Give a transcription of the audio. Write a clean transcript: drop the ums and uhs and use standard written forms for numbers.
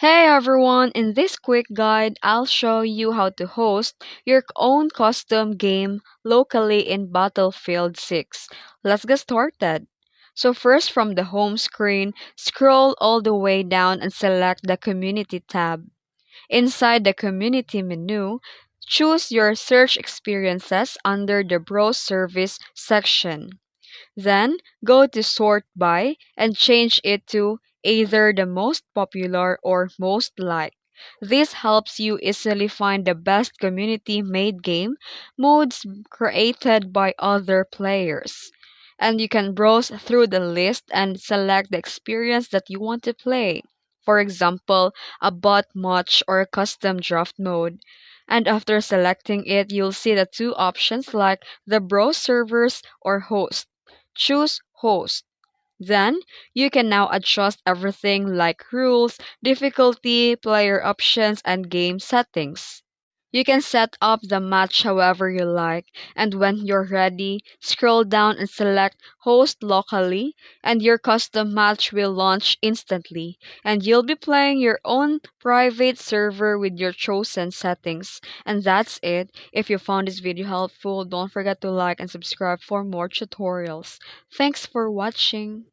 Hey everyone, in this quick guide, I'll show you how to host your own custom game locally in Battlefield 6. Let's get started. So first from the home screen, scroll all the way down and select the community tab. Inside the community menu, choose your search experiences under the browse service section. Then go to sort by and change it to either the most popular or most liked. This helps you easily find the best community made game modes created by other players. And you can browse through the list and select the experience that you want to play. For example, a bot match or a custom draft mode. And after selecting it, you'll see the two options like the browse servers or host. Choose Host. Then, you can now adjust everything like rules, difficulty, player options, and game settings. You can set up the match however you like, and when you're ready, scroll down and select Host locally, and your custom match will launch instantly, and you'll be playing your own private server with your chosen settings. And that's it. If you found this video helpful, don't forget to like and subscribe for more tutorials. Thanks for watching.